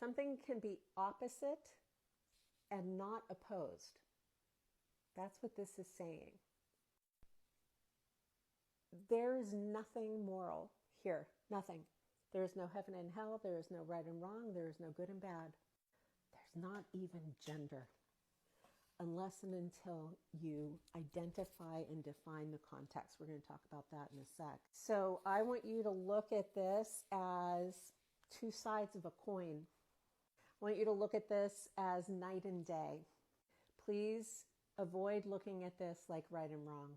Something can be opposite and not opposed. That's what this is saying. There is nothing moral here, nothing. There is no heaven and hell, there is no right and wrong, there is no good and bad. There's not even gender, unless and until you identify and define the context. We're going to talk about that in a sec. So I want you to look at this as two sides of a coin. I want you to look at this as night and day. Please avoid looking at this like right and wrong.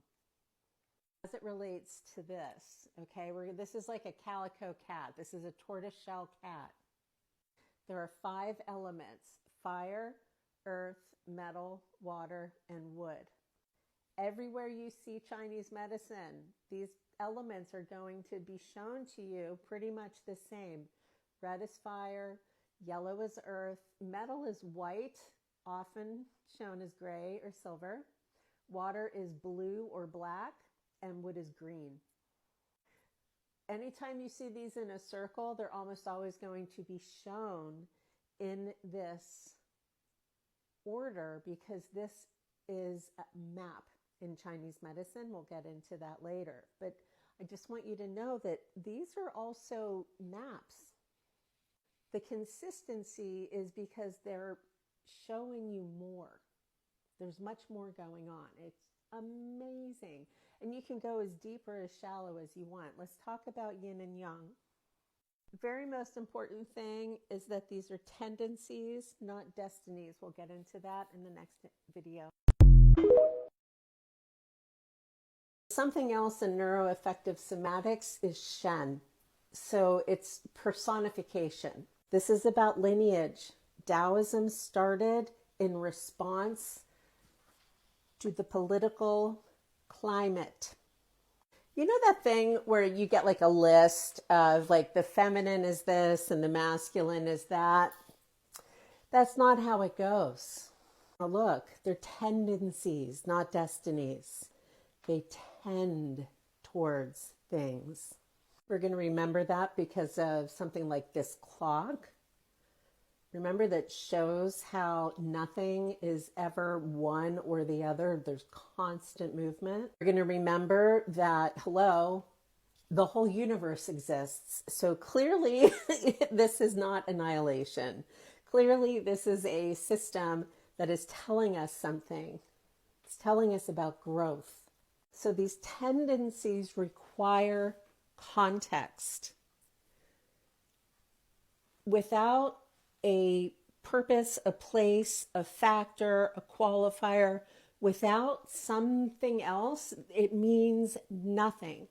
As it relates to this, okay, this is like a calico cat. This is a tortoiseshell cat. There are 5 elements: fire, earth, metal, water, and wood. Everywhere you see Chinese medicine, these elements are going to be shown to you pretty much the same. Red is fire, yellow is earth, metal is white, often shown as gray or silver. Water is blue or black, and wood is green. Anytime you see these in a circle, they're almost always going to be shown in this order, because this is a map in Chinese medicine. We'll get into that later. But I just want you to know that these are also maps. The consistency is because they're showing you more. There's much more going on. It's amazing. And you can go as deep or as shallow as you want. Let's talk about yin and yang. Very most important thing is that these are tendencies, not destinies. We'll get into that in the next video. Something else in neuroaffective somatics is Shen. So it's personification. This is about lineage. Taoism started in response to the political climate. You know that thing where you get like a list of like the feminine is this and the masculine is that? That's not how it goes. Now look, they're tendencies, not destinies. They tend towards things. We're going to remember that because of something like this clock. Remember, that shows how nothing is ever one or the other. There's constant movement. We're going to remember that, hello, the whole universe exists. So clearly, this is not annihilation. Clearly, this is a system that is telling us something. It's telling us about growth. So these tendencies require context. Without a purpose, a place, a factor, a qualifier, without something else, it means nothing.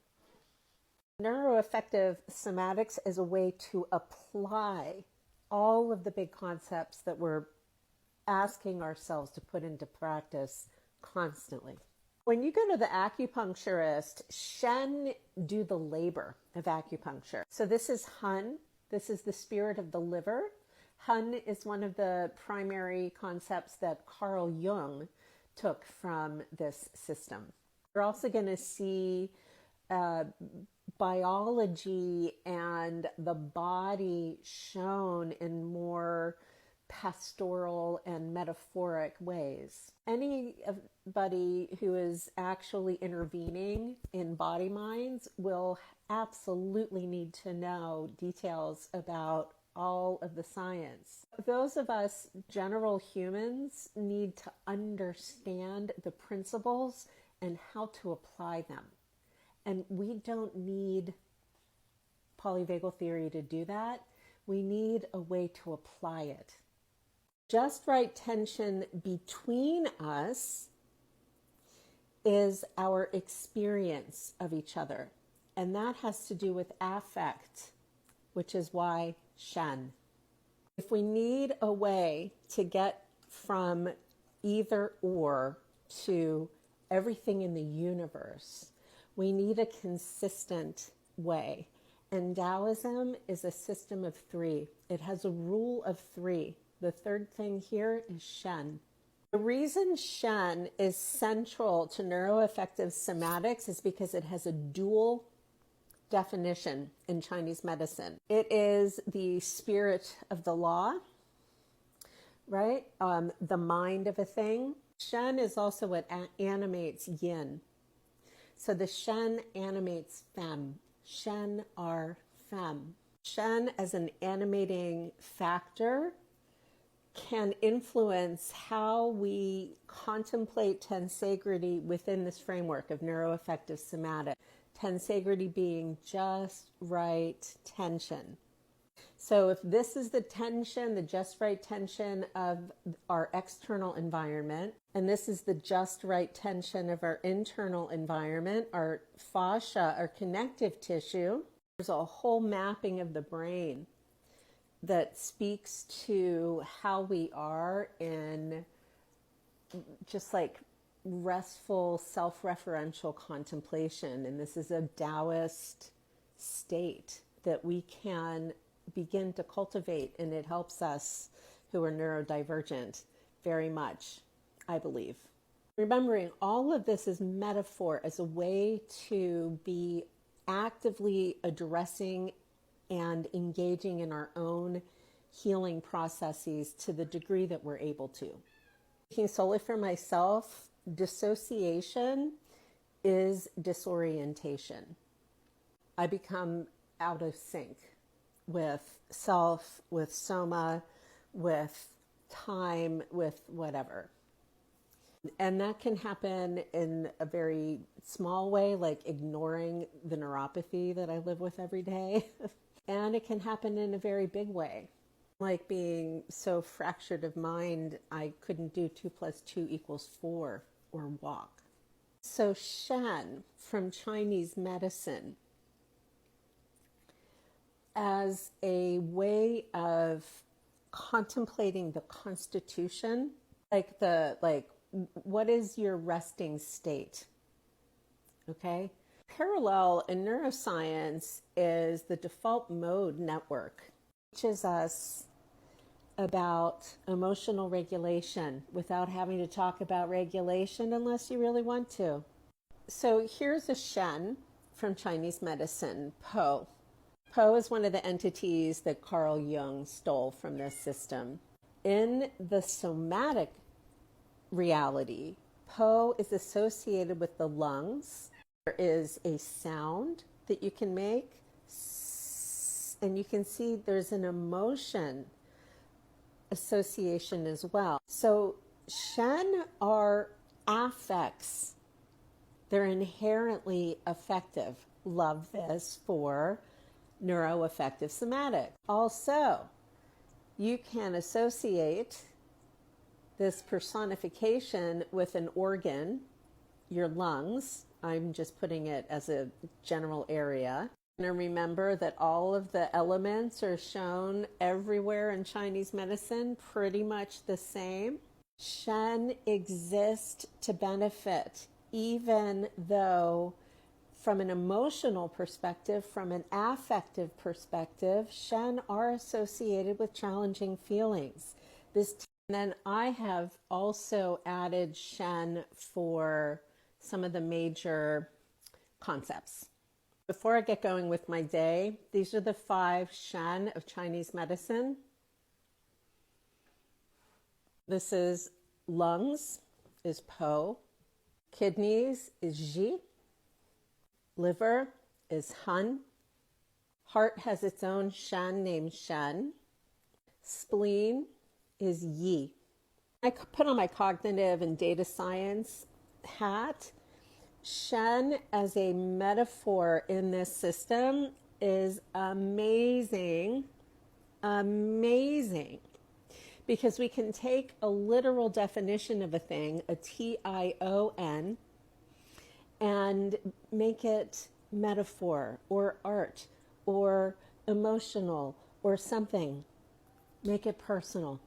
Neuroaffective somatics is a way to apply all of the big concepts that we're asking ourselves to put into practice constantly. When you go to the acupuncturist, Shen do the labor of acupuncture. So this is Hun. This is the spirit of the liver. Hun is one of the primary concepts that Carl Jung took from this system. We're also going to see biology and the body shown in more pastoral and metaphoric ways. Anybody who is actually intervening in body minds will absolutely need to know details about all of the science. Those of us general humans need to understand the principles and how to apply them. And we don't need polyvagal theory to do that. We need a way to apply it. Just right tension between us is our experience of each other. And that has to do with affect, which is why Shen. If we need a way to get from either or to everything in the universe, we need a consistent way. And Taoism is a system of 3. It has a rule of 3. The third thing here is Shen. The reason Shen is central to neuroaffective somatics is because it has a dual definition in Chinese medicine. It is the spirit of the law, right? The mind of a thing. Shen is also what animates yin. So the Shen animates fem. Shen are fem. Shen as an animating factor can influence how we contemplate tensegrity within this framework of neuroaffective somatics. Tensegrity being just right tension. So if this is the tension, the just right tension of our external environment, and this is the just right tension of our internal environment, our fascia, our connective tissue, there's a whole mapping of the brain that speaks to how we are in just like restful self-referential contemplation. And this is a Taoist state that we can begin to cultivate, and it helps us who are neurodivergent very much, I believe. Remembering all of this is metaphor as a way to be actively addressing and engaging in our own healing processes to the degree that we're able to. Speaking solely for myself, dissociation is disorientation. I become out of sync with self, with soma, with time, with whatever. And that can happen in a very small way, like ignoring the neuropathy that I live with every day. And it can happen in a very big way, like being so fractured of mind, I couldn't do 2 + 2 = 4 or walk. So Shen from Chinese medicine as a way of contemplating the constitution, like what is your resting state? Okay. Parallel in neuroscience is the default mode network, which teaches us about emotional regulation without having to talk about regulation unless you really want to. So here's a Shen from Chinese medicine, Po. Po is one of the entities that Carl Jung stole from this system. In the somatic reality, Po is associated with the lungs. There is a sound that you can make, and you can see there's an emotion association as well. So Shen are affects. They're inherently affective. Love this for neuroaffective somatic. Also, you can associate this personification with an organ, your lungs. I'm just putting it as a general area. And remember that all of the elements are shown everywhere in Chinese medicine, pretty much the same. Shen exists to benefit, even though from an emotional perspective, from an affective perspective, Shen are associated with challenging feelings. And then I have also added Shen for some of the major concepts. Before I get going with my day, these are the 5 Shen of Chinese medicine. This is lungs, is Po. Kidneys is Ji. Liver is Han. Heart has its own Shen named Shen. Spleen is Yi. I put on my cognitive and data science hat. Shen as a metaphor in this system is amazing, amazing, because we can take a literal definition of a thing, a Tion, and make it metaphor or art or emotional or something. Make it personal.